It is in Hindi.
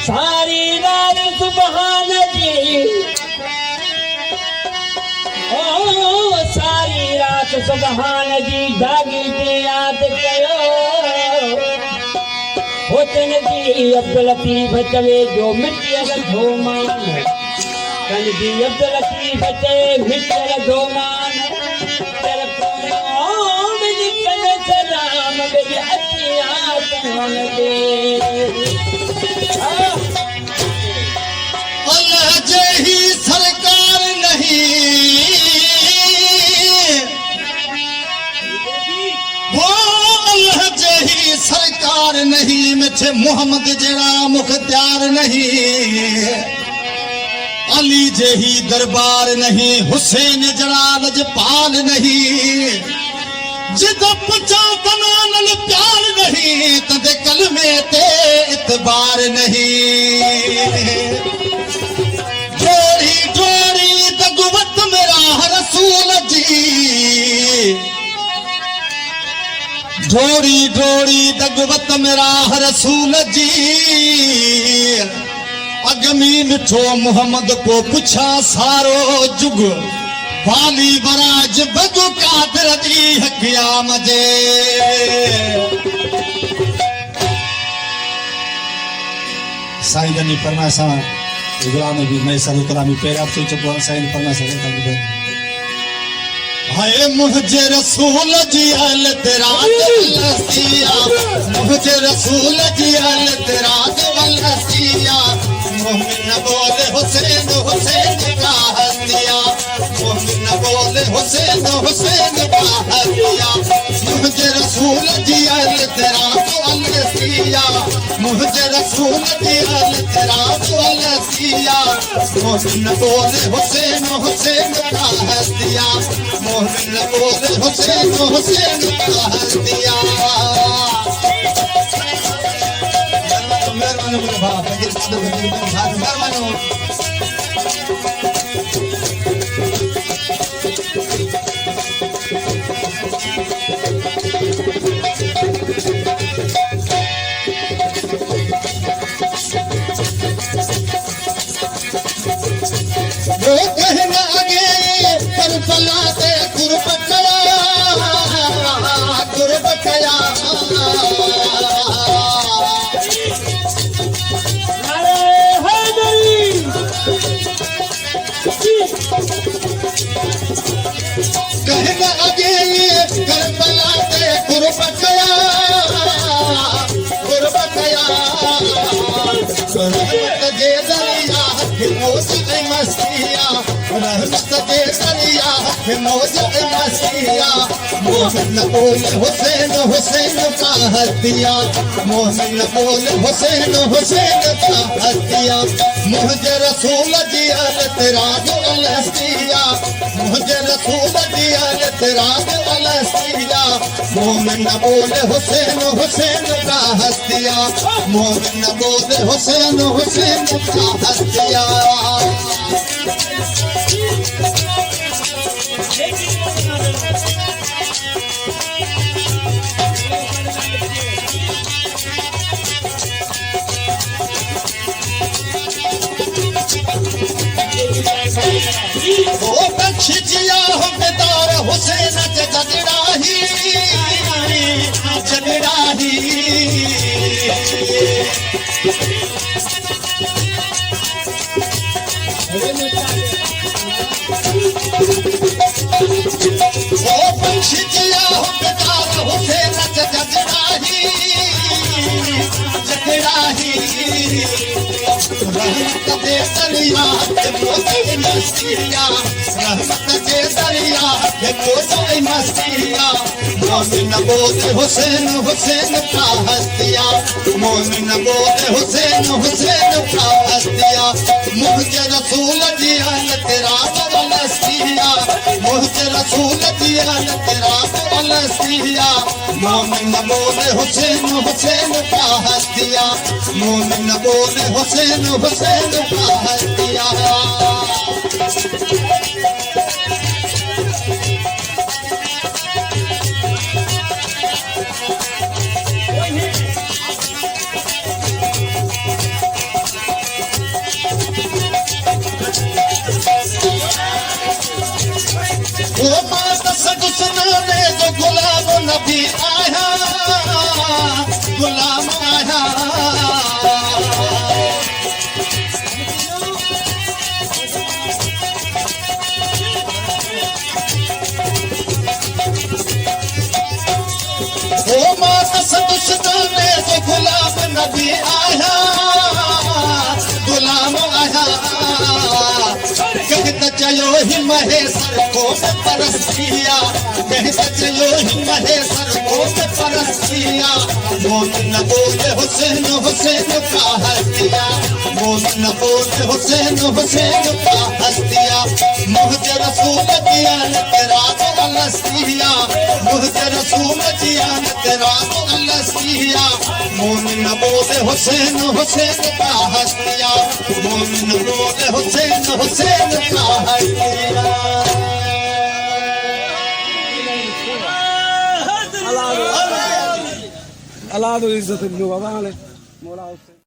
सारी रात सुबहान जी, ओ सारी रात सुबहान जी जागी ते याद कयो। होतन जी अब्दुल लतीफ चवे जो मिटियल धोमान, कल जी अब्दुल लतीफ चवे मिटियल धोमान। तेरे प्रोग्राम में कने सलाम मेरी अखियां तन दे। अल्लाह जही सरकार नहीं, वो अल्लाह जही सरकार नहीं, मिठे मोहम्मद जड़ा मुख्तियार नहीं। अली जही दरबार नहीं, हुसैन जड़ा लजपाल नहीं। जिद पचा तनानल प्यार नहीं, तदे कलमे ते इतबार नहीं। जोड़ी जोड़ी दगुवत मेरा रसूल जी, जोड़ी जोड़ी दगुवत मेरा रसूल जी। अगमी मिठो मोहम्मद को पुछा सारो जुग, वाली बराज बगु कादर दी हकिया मजे। साईं जनी परमासा गुलाम भी मैं सब कलामी पेर आप सोच को साईं परमासा का हाय मुझे रसूल जी अल तेरा लसिया, मुझे रसूल जी अल तेरा लसिया। मोमिन बोले हुसैन हुसैन का हस्तिया, मोमिन बोले हुसैन हुसैन का हस्तिया। मुझे रसूल जी अल तेरा लसिया, मुझे रसूल जी अल तेरा लसिया। मोमिन बोले हुसैन हुसैन का हस्तिया, मोमिन बोले हुसैन हुसैन का हस्तिया। मेहरबानी मेरे बाप, मेहरबानी। वो कहना आगे करबला से कुर्बतया, कुर्बतया। कहना आगे करबला से कुर्बतया, कुर्बतया। रहमत जे दरिया के मौज मस्तिया, रहमत जे दरिया के मौज मस्तिया। मोमिन बोले हुसैन हुसैन का हस्तिया, मोमिन बोले हुसैन हुसैन का हस्तिया। मुझे रसूल जी अल तेरा लसिया, मुझे रसूल जी अल तेरा लसिया। मोमिन बोले हुसैन हुसैन का हस्तिया, मोमिन बोले हुसैन हुसैन का हस्तिया। ओ बख्श जिया हो बेदार हुसैन के जगड़ाही, जगड़ाही। ओ बख्श जिया हो बेदार हुसैन के जगड़ाही, जगड़ाही। रहमत दे दरिया के मौज मस्तिया, रहमत दे दरिया के मौज मस्तिया। मोमिन बोले हुसैन हुसैन का हस्तिया, मोमिन बोले हुसैन हुसैन का हस्तिया। मुझे रसूल जी अल तेरा लसिया, मुझे रसूल जी अल तेरा लसिया। मोमिन बोले हुसैन हुसैन का हस्तिया, मोमिन बोले हुसैन हुसैन का हस्तिया। ने जो गुलाम नबी आया, गुलाम आया। ओ मानस दुश्मने जो गुलाम नबी आया, गुलाम आया। कहता चलो ही महेश्वर को परस्तिया, कहता चलो ही महेश्वर को परस्तिया। मोमिन बोले हुसैन हुसैन का हस्तिया, मोमिन बोले हुसैन हुसैन का हस्तिया। मुझे रसूल जियान तेरा अलस्तिया, मुझे रसूल जियान तेरा अलस्तिया। मोमिन बोले हुसैन हुसैन का हस्तिया, मोमिन बोले हुसैन हुसैन का हस्तिया। Allah Azze ve Celle, Baba, Mola